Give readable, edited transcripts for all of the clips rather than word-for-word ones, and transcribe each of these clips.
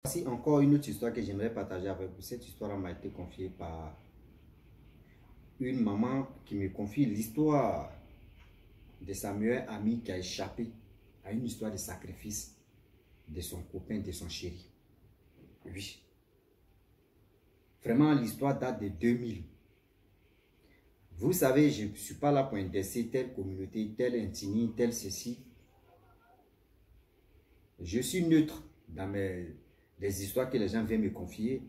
Voici encore une autre histoire que j'aimerais partager avec vous. Cette histoire m'a été confiée par une maman qui me confie l'histoire de sa meilleure amie qui a échappé à une histoire de sacrifice de son copain, de son chéri. Oui. Vraiment, l'histoire date de 2000. Vous savez, je ne suis pas là pour indexer telle communauté, telle ethnie, telle ceci. Je suis neutre dans les histoires que les gens viennent me confier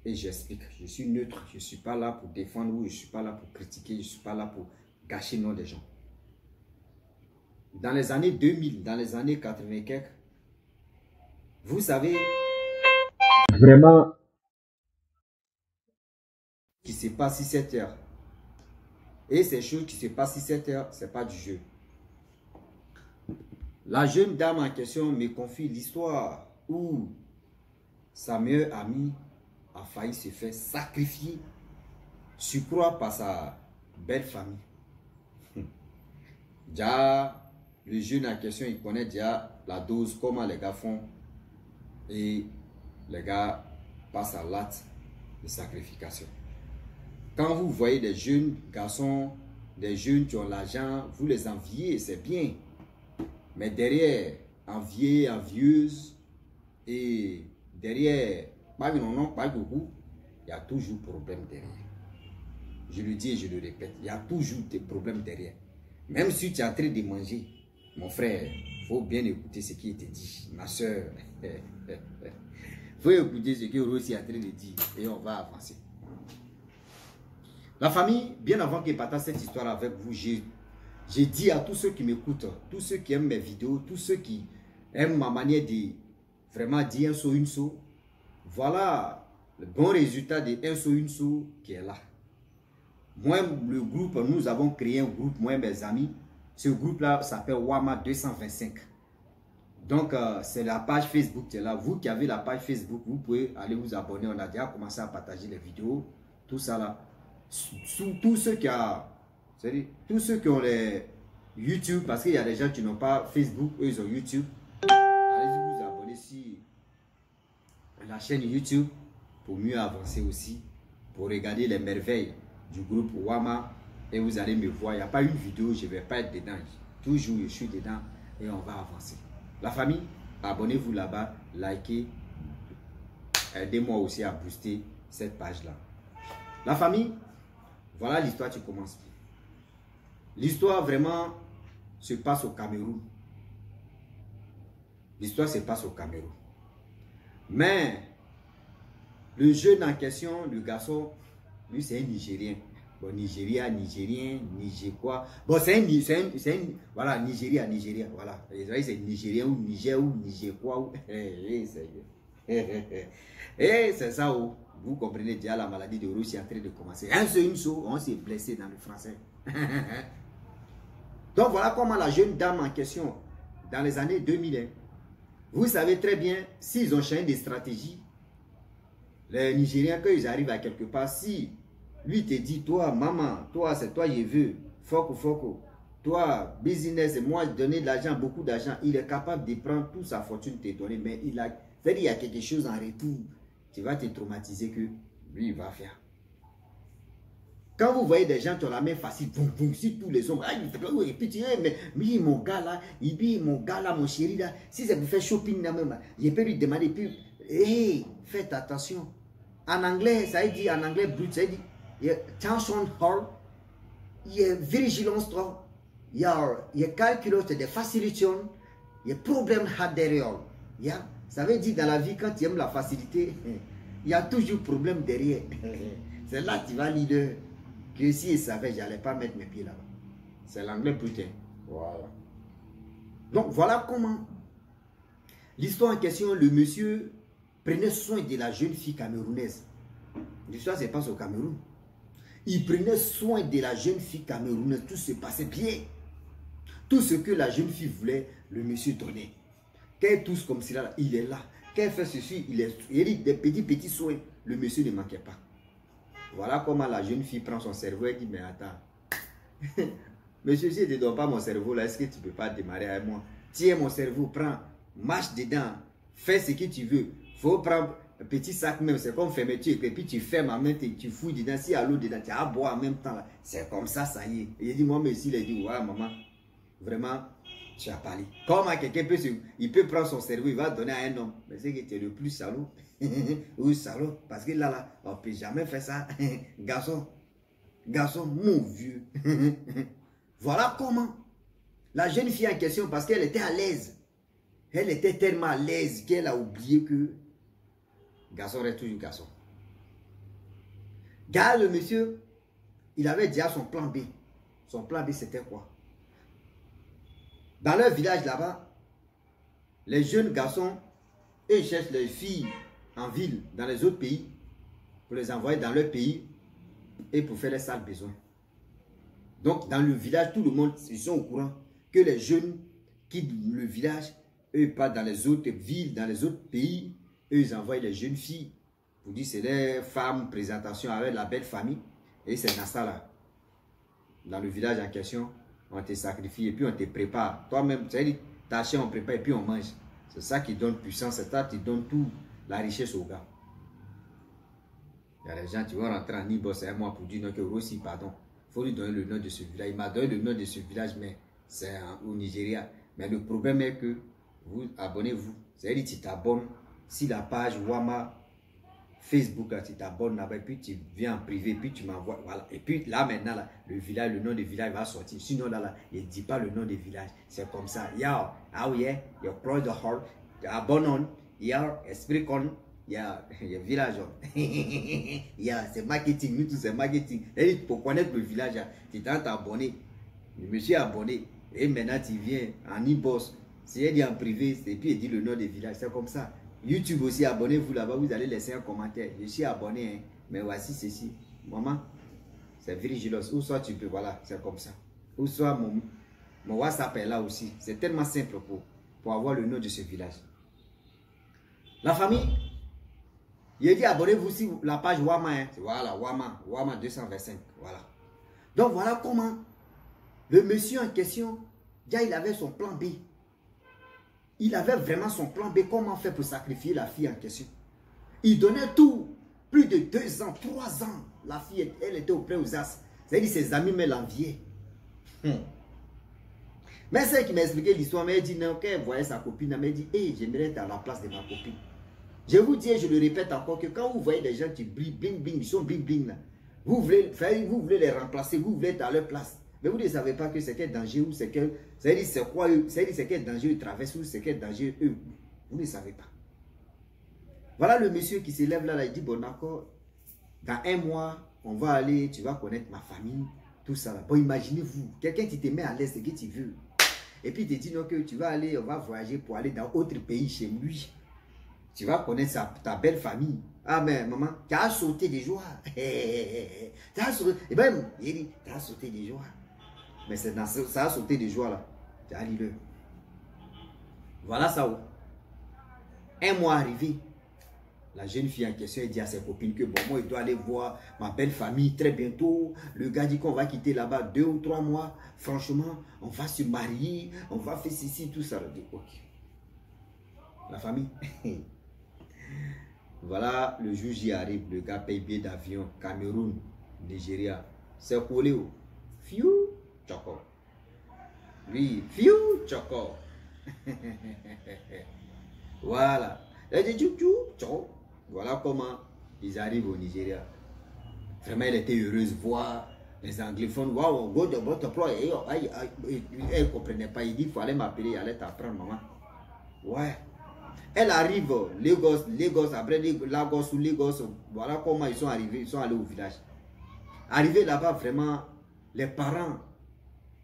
et j'explique. Je suis neutre. Je ne suis pas là pour défendre ou je ne suis pas là pour critiquer. Je ne suis pas là pour gâcher le nom des gens. Dans les années 2000, dans les années 80 quelques, vous savez, vraiment, qui se passe 6-7 heures. Et ces choses qui se passent 6-7 heures, ce n'est pas du jeu. La jeune dame en question me confie l'histoire où sa meilleure amie a failli se faire sacrifier, surcroît par sa belle famille. Déjà, le jeune en question, il connaît déjà la dose, comment les gars font. Et les gars passent à l'acte de sacrification. Quand vous voyez des jeunes garçons, des jeunes qui ont l'argent, vous les enviez, c'est bien. Mais derrière, enviés, envieuses, et derrière, pas beaucoup, il y a toujours problème derrière. Je le dis et je le répète, il y a toujours des problèmes derrière. Même si tu es en train de manger, mon frère, il faut bien écouter ce qui te dit. Ma soeur, il faut écouter ce que Rossi est en train de dire et on va avancer. La famille, bien avant que je partage cette histoire avec vous, j'ai dit à tous ceux qui m'écoutent, tous ceux qui aiment mes vidéos, tous ceux qui aiment ma manière de vraiment dire un saut, une saut, voilà le bon résultat de un saut, une saut qui est là. Moi, le groupe, nous avons créé un groupe, moi et mes amis. Ce groupe-là s'appelle Wama 225. Donc, c'est la page Facebook qui est là. Vous qui avez la page Facebook, vous pouvez aller vous abonner. On a déjà commencé à partager les vidéos, tout ça là. Tous ceux qui ont les YouTube, parce qu'il y a des gens qui n'ont pas Facebook, eux ils ont YouTube. Allez-y vous abonner sur la chaîne YouTube pour mieux avancer aussi, pour regarder les merveilles du groupe Wama et vous allez me voir. Il n'y a pas une vidéo, je ne vais pas être dedans. Toujours je suis dedans et on va avancer. La famille, abonnez-vous là-bas, likez, aidez-moi aussi à booster cette page-là. La famille, voilà l'histoire qui commence. L'histoire vraiment se passe au Cameroun. L'histoire se passe au Cameroun. Mais le jeune en question, le garçon, lui c'est un Nigérien. Bon, Nigérien, Nigérois. Bon, voilà, Nigeria, voilà. C'est Nigérien ou Niger ou Nigérois. Et c'est ça où vous comprenez déjà la maladie de Russie est en train de commencer. Un seul, une seule, on s'est blessé dans le français. Donc voilà comment la jeune dame en question, dans les années 2000, vous savez très bien, s'ils ont changé de stratégie, les Nigériens, quand ils arrivent à quelque part, si lui te dit, toi, maman, toi, c'est toi, je veux, foko, toi, business, et moi, donner de l'argent, beaucoup d'argent, il est capable de prendre toute sa fortune, te donner, mais il y a quelque chose en retour, tu vas te traumatiser que lui, il va faire. Quand vous voyez des gens qui ont la main facile, boum, boum, si tous les hommes, et puis tu dis, mais mon gars là, mon chéri là, si c'est pour faire shopping là même, je peux lui demander, puis, hey, faites attention. En anglais, ça dit, en anglais brut, ça dit, attention hard, il y a vigilance, il y a calculus de facilitation, il y a problème derrière. Ça veut dire dans la vie, quand tu aimes la facilité, il y a toujours problème derrière. C'est là que tu vas leader. Que si il savait, je n'allais pas mettre mes pieds là-bas. C'est l'anglais putain. Voilà. Donc voilà comment l'histoire en question, le monsieur prenait soin de la jeune fille camerounaise. L'histoire se passe au Cameroun. Il prenait soin de la jeune fille camerounaise. Tout se passait bien. Tout ce que la jeune fille voulait, le monsieur donnait. Qu'elle tousse comme cela, il est là. Qu'elle fait ceci, il dit des petits soins. Le monsieur ne manquait pas. Voilà comment la jeune fille prend son cerveau et dit, mais attends, monsieur, si je ne te donne pas mon cerveau là, est-ce que tu ne peux pas démarrer avec moi? Tiens mon cerveau, prends, marche dedans, fais ce que tu veux. faut prendre un petit sac même, c'est comme fermeture, et puis tu fermes en même temps, tu fouilles dedans, s'il y a l'eau dedans, tu as à boire en même temps. C'est comme ça y est. Et il dit, moi, mais ici, il a dit, ouais, maman, vraiment, tu as parlé. Comment quelqu'un peut il peut prendre son cerveau, il va donner à un homme. Mais c'est que tu es le plus salaud. Oui, salaud. Parce que là, on ne peut jamais faire ça. Garçon, mon vieux. Voilà comment la jeune fille en question, parce qu'elle était à l'aise. Elle était tellement à l'aise qu'elle a oublié que garçon reste toujours garçon. Gars, le monsieur, il avait déjà son plan B. Son plan B, c'était quoi? Dans leur village là-bas, les jeunes garçons, ils cherchent les filles en ville, dans les autres pays, pour les envoyer dans leur pays et pour faire les sales besoins. Donc, dans le village, tout le monde, ils sont au courant que les jeunes quittent le village, eux partent dans les autres villes, dans les autres pays, eux ils envoient les jeunes filles pour dire c'est les femmes, présentation avec la belle famille, et c'est dans ça là. Dans le village en question, on te sacrifie et puis on te prépare. Toi-même, tu as dit, ta chair on prépare et puis on mange. C'est ça qui donne puissance, c'est ça qui donne tout, la richesse au gars. Il y a des gens qui vont rentrer en Ibo, c'est un mois pour dire non, que Rossi, pardon. Il faut lui donner le nom de ce village. Il m'a donné le nom de ce village, mais c'est au Nigeria. Mais le problème est que vous abonnez-vous. C'est-à-dire tu t'abonnes. Si la page Wama Facebook, là, tu t'abonnes là-bas, et puis tu viens en privé, puis tu m'envoies. Voilà. Et puis là, maintenant, là, le village, le nom du village va sortir. Sinon, là, il ne dit pas le nom du village. C'est comme ça. Yo, oh yeah, you close the heart, abonne on, yeah, esprit con. Il y a village. C'est marketing. Nous tous, c'est marketing. Et pour connaître le village, tu t'es abonné. Je me suis abonné. Et maintenant, tu viens en e-boss. Si elle dit en privé, et puis il dit le nom des villages. C'est comme ça. YouTube aussi, abonnez-vous là-bas. Vous allez laisser un commentaire. Je suis abonné. Hein, mais voici ceci. Maman, c'est Virgilos. Ou soit tu peux, voilà, c'est comme ça. Ou soit mon WhatsApp est là aussi. C'est tellement simple pour avoir le nom de ce village. La famille. Il a dit abonnez-vous sur la page Wama. Hein. Voilà, Wama 225. Voilà. Donc voilà comment le monsieur en question, déjà il avait son plan B. Il avait vraiment son plan B. Comment faire pour sacrifier la fille en question? Il donnait tout. Plus de 2 ans, 3 ans. La fille, elle était auprès aux as. C'est-à-dire ses amis me l'enviaient. Mais c'est qui m'a expliqué l'histoire. Mais elle dit non, quand elle voyait sa copine, elle m'a dit hey, j'aimerais être à la place de ma copine. Je vous dis et je le répète encore que quand vous voyez des gens qui brillent, bling, bling, ils sont bling, bling là. Vous voulez les remplacer, vous voulez être à leur place. Mais vous ne savez pas que c'est quel danger ou c'est quel. C'est-à-dire c'est quoi eux, c'est-à-dire c'est quel danger ils traversent ou c'est quel danger eux. Vous ne savez pas. Voilà le monsieur qui se lève là, il dit bon d'accord, dans 1 mois, on va aller, tu vas connaître ma famille, tout ça là. Bon, imaginez-vous, quelqu'un qui te met à l'aise, c'est que tu veux. Et puis il te dit non que tu vas aller, on va voyager pour aller dans autre pays chez lui. Tu vas connaître ta belle famille. Ah, mais maman, tu as sauté des joies. Tu as sauté. Et même, il dit, tu as sauté des joies. Mais c'est dans ça a sauté des joies là. Tu as dit le. Voilà ça. 1 mois arrivé. La jeune fille en question dit à ses copines que bon, moi, il doit aller voir ma belle famille très bientôt. Le gars dit qu'on va quitter là-bas 2 ou 3 mois. Franchement, on va se marier, on va faire ceci, tout ça. Je dis, ok. La famille. Voilà, le jour j'y arrive, le gars paye billet d'avion, Cameroun, Nigeria. C'est collé où? Fiu, Choco. Oui, Fiu, Choco. Voilà. Voilà comment ils arrivent au Nigeria. Vraiment, elle était heureuse de voir les anglophones. Waouh, go de votre emploi. Elle ne comprenait pas. Il dit, il faut aller m'appeler, il allait t'apprendre, maman. Ouais. Elle arrive, Lagos, après Lagos ou Lagos, voilà comment ils sont arrivés, ils sont allés au village. Arrivés là-bas, vraiment, les parents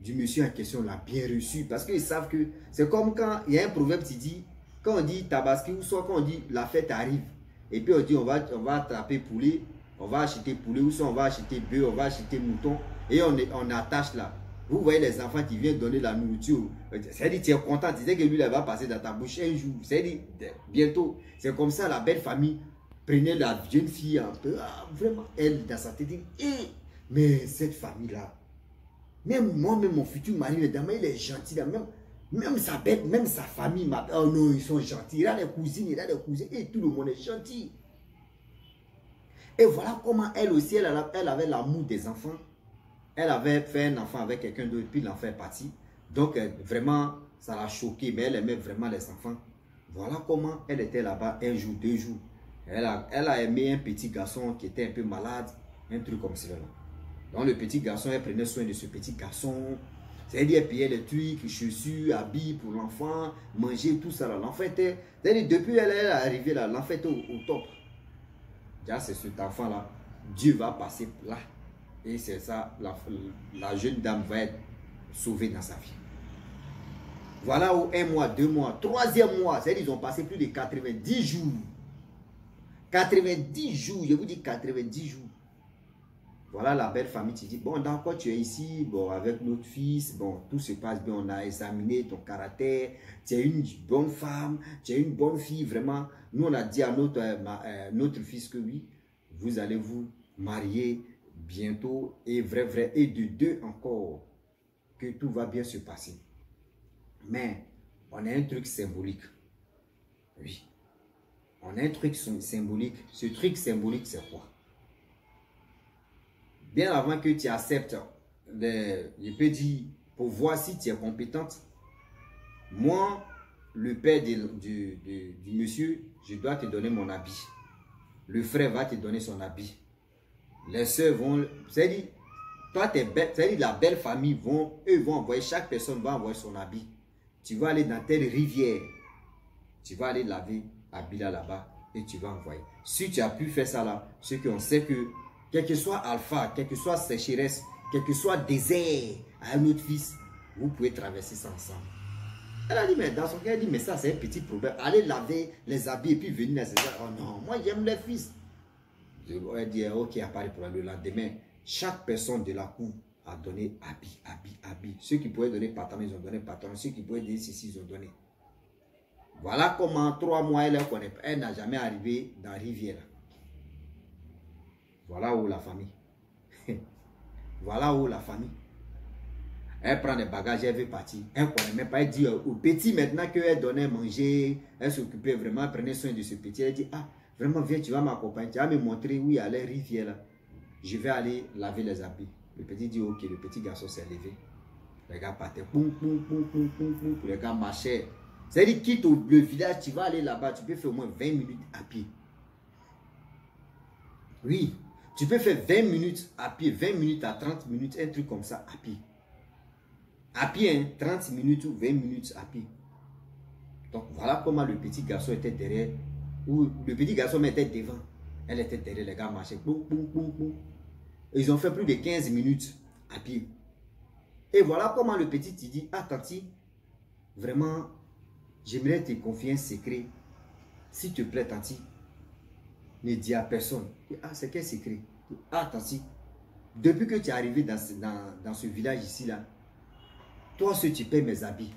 du monsieur en question l'ont bien reçu parce qu'ils savent que c'est comme quand il y a un proverbe qui dit, quand on dit tabaski ou soit quand on dit la fête arrive, et puis on dit on va attraper poulet, on va acheter poulet ou soit on va acheter bœuf, on va acheter mouton et on attache là. Vous voyez les enfants qui viennent donner la nourriture. C'est-à-dire, tu es content. Tu sais que lui, elle va passer dans ta bouche un jour. C'est-à-dire, bientôt. C'est comme ça, la belle famille prenait la jeune fille un peu. Ah, vraiment, elle, dans sa tête, dit, mais cette famille-là, même moi-même, mon futur mari, il est gentil. Là, même, Même sa bête, même sa famille, oh non, ils sont gentils. Il a des cousines, il a des cousins, et tout le monde est gentil. Et voilà comment elle aussi, elle avait l'amour des enfants. Elle avait fait un enfant avec quelqu'un d'autre, puis l'enfant est parti. Donc, vraiment, ça l'a choqué, mais elle aimait vraiment les enfants. Voilà comment elle était là-bas un jour, 2 jours. Elle a aimé un petit garçon qui était un peu malade, un truc comme cela. Donc, le petit garçon, elle prenait soin de ce petit garçon. C'est-à-dire, elle payait les trucs, chaussures, habits pour l'enfant, manger, tout ça. L'enfant était, c'est-à-dire, depuis elle est arrivée là, l'enfant était au top. Déjà, c'est cet enfant-là. Dieu va passer là. Et c'est ça, la jeune dame va être sauvée dans sa vie. Voilà où 1 mois, 2 mois, 3e mois, c'est-à-dire ils ont passé plus de 90 jours. 90 jours, je vous dis 90 jours. Voilà la belle famille, tu dis, bon d'accord, tu es ici, bon avec notre fils, bon tout se passe bien, on a examiné ton caractère, tu es une bonne femme, tu es une bonne fille, vraiment. Nous on a dit à notre fils que oui, vous allez vous marier bientôt, et vrai, et de 2 encore, que tout va bien se passer. Mais on a un truc symbolique, oui, on a un truc symbolique, ce truc symbolique c'est quoi? Bien avant que tu acceptes, je peux dire, pour voir si tu es compétente, moi, le père du monsieur, je dois te donner mon habit. Le frère va te donner son habit. Les soeurs vont, c'est-à-dire, toi, c'est-à-dire la belle famille, eux vont envoyer, chaque personne va envoyer son habit. Tu vas aller dans telle rivière, tu vas aller laver habit là-bas et tu vas envoyer. Si tu as pu faire ça là, c'est qu'on sait que quel que soit alpha, quel que soit sécheresse, quel que soit désert à un autre fils, vous pouvez traverser ça ensemble. Elle a dit, mais dans son cœur, elle dit, mais ça c'est un petit problème. Allez laver les habits et puis venir à ces gens. Oh non, moi j'aime les fils. Elle dit, ok, à Paris pour le lendemain, chaque personne de la cour a donné habit. Ceux qui pouvaient donner pantalon, ils ont donné pantalon. Ceux qui pouvaient donner ceci, ils ont donné. Voilà comment 3 mois, elle n'a jamais arrivé dans la rivière. Voilà où la famille. Voilà où la famille. Elle prend les bagages, elle veut partir. Elle ne connaît même pas. Elle dit au petit maintenant qu'elle donnait manger, elle s'occupait vraiment, elle prenait soin de ce petit. Elle dit, ah, vraiment, viens, tu vas m'accompagner. Tu vas me montrer où il y a les rivières là. Je vais aller laver les habits. Le petit dit, ok, le petit garçon s'est levé. Les gars partaient. Poum, poum, poum, poum, poum, poum. Les gars marchaient. C'est-à-dire, quitte le village, tu vas aller là-bas, tu peux faire au moins 20 minutes à pied. Oui. Tu peux faire 20 minutes à pied, 20 minutes à 30 minutes, un truc comme ça à pied. À pied, hein, 30 minutes ou 20 minutes à pied. Donc voilà comment le petit garçon était derrière, ou le petit garçon était devant. Elle était derrière, les gars marchaient. Boum, boum, boum, boum. Ils ont fait plus de 15 minutes à pied. Et voilà comment le petit te dit, ah tanti, vraiment, j'aimerais te confier un secret. S'il te plaît, tanti, ne dis à personne. Ah, c'est quel secret? Ah, tanti, depuis que tu es arrivé dans ce village ici, là, toi, seul, tu payes mes habits.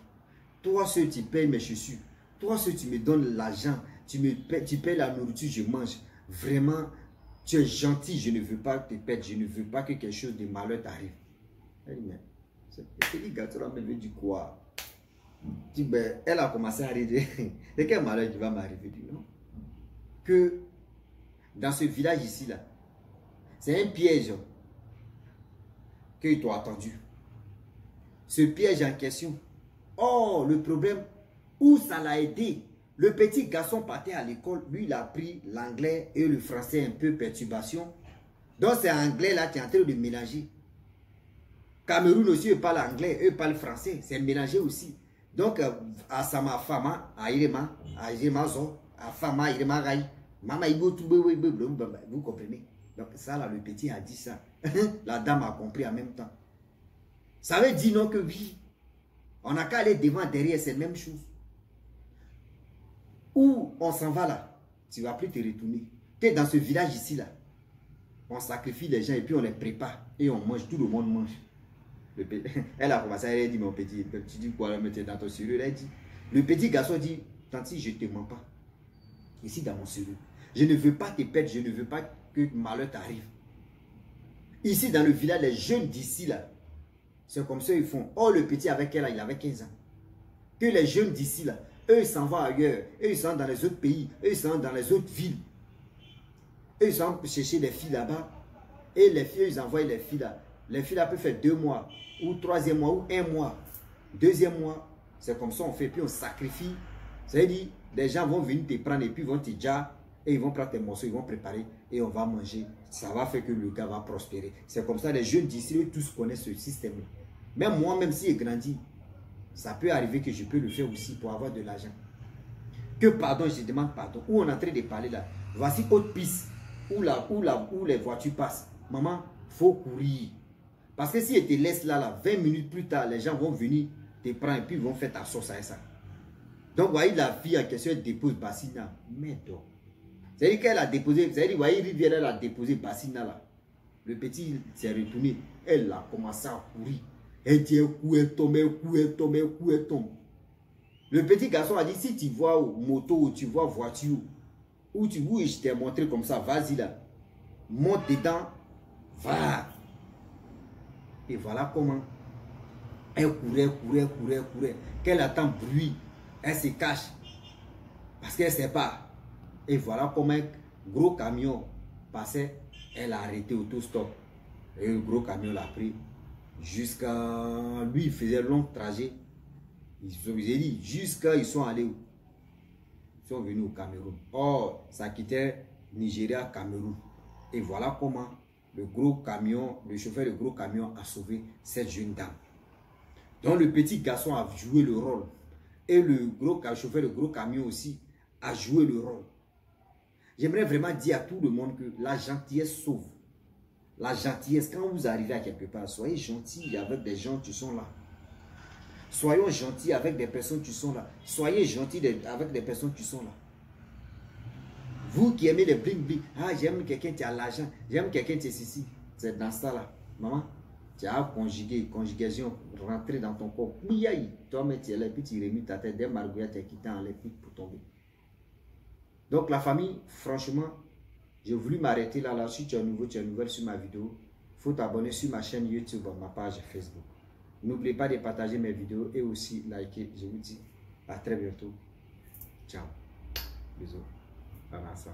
Toi, seul, tu payes mes chaussures. Toi, seul, tu me donnes l'argent. Tu payes la nourriture, je mange. Vraiment, tu es gentil. Je ne veux pas te perdre. Je ne veux pas que quelque chose de malheur t'arrive. Elle dit, mais ce petit gâteau-là me veut du quoi? Ben, elle a commencé à rire. De quel malheur qui va m'arriver? Non? Que dans ce village ici, là, c'est un piège qu'ils t'ont attendu. Ce piège en question. Oh, le problème, où ça l'a aidé. Le petit garçon partait à l'école, lui, il a appris l'anglais et le français un peu perturbation. Donc, c'est anglais là qui est en train de mélanger. Cameroun aussi, eux parlent anglais, eux parlent français. C'est mélangé aussi. Donc, à Sama Fama, à Irema, à Irema Zo, à Fama, Irema Rai, Mama Ibo, vous comprenez? Donc, ça là, le petit a dit ça. La dame a compris en même temps. Ça veut dire non que oui, on n'a qu'à aller devant, derrière, c'est la même chose. Où on s'en va là, tu ne vas plus te retourner. Tu es dans ce village ici là, on sacrifie les gens et puis on les prépare et on mange, tout le monde mange. Elle a commencé à dire, mon petit, tu dis quoi, tu es dans ton sérieux? Elle dit, le petit garçon dit, tanti, je ne te mens pas. Ici dans mon sérieux, je ne veux pas te perdre, je ne veux pas que malheur t'arrive. Ici dans le village, les jeunes d'ici là, c'est comme ça ils font. Oh, le petit avec elle, il avait 15 ans. que les jeunes d'ici, là, eux, ils s'en vont ailleurs. Eux, ils sont dans les autres pays. Eux, ils sont dans les autres villes. Eux, ils sont chercher des filles là-bas. Et les filles, ils envoient les filles là. Les filles là peuvent faire 2 mois, ou 3e mois, ou 1 mois. 2e mois, c'est comme ça on fait, puis on sacrifie. C'est-à-dire, les gens vont venir te prendre et puis ils vont te dire, et ils vont prendre tes morceaux, ils vont préparer et on va manger. Ça va faire que le gars va prospérer. C'est comme ça, les jeunes d'ici, eux tous connaissent ce système-là. Même moi, même si j'ai grandi, ça peut arriver que je peux le faire aussi pour avoir de l'argent. Que pardon, je demande pardon. Où on est en train de parler là. Voici autre piste où les voitures passent. Maman, il faut courir. Parce que si elle te laisse là, 20 minutes plus tard, les gens vont venir te prendre et puis ils vont faire ta sauce à ça. Donc, vous voyez, la fille en question, elle dépose Bassina. Mais donc, c'est-à-dire qu'elle a déposé, c'est-à-dire, vous voyez, Rivière, elle a déposé Bassina là. Le petit s'est retourné. Elle a commencé à courir. Elle dit un coup, elle tombe, un coup, elle tombe, un coup, elle tombe. Le petit garçon a dit, si tu vois moto ou tu vois voiture, ou je t'ai montré comme ça, vas-y là. Monte dedans, va. Et voilà comment. Elle courait. Qu'elle attend bruit, elle se cache. Parce qu'elle ne sait pas. Et voilà comment un gros camion passait, elle a arrêté auto-stop. Et le gros camion l'a pris. Jusqu'à lui, il faisait un long trajet. Jusqu'à ils sont allés où? Ils sont venus au Cameroun. Or, ça quittait Nigeria, Cameroun. Et voilà comment le gros camion, le chauffeur de gros camion a sauvé cette jeune dame. Donc le petit garçon a joué le rôle. Et le chauffeur de gros camion aussi a joué le rôle. J'aimerais vraiment dire à tout le monde que la gentillesse sauve. La gentillesse, quand vous arrivez à quelque part, soyez gentils avec des gens qui sont là. Soyons gentils avec des personnes qui sont là. Soyez gentils avec des personnes qui sont là. Vous qui aimez les bling bling, ah j'aime quelqu'un qui a l'argent, j'aime quelqu'un qui est ceci. C'est dans ça là. Maman, tu as conjugation, rentrer dans ton corps. Oui, toi-même tu es là, puis tu remis ta tête, des margouilles qui t'enlèvent pour tomber. Donc la famille, franchement, j'ai voulu m'arrêter là. Si tu es nouveau, tu es nouvelle sur ma vidéo, il faut t'abonner sur ma chaîne YouTube, ma page Facebook. N'oubliez pas de partager mes vidéos et aussi liker. Je vous dis à très bientôt. Ciao. Bisous. Voilà ça.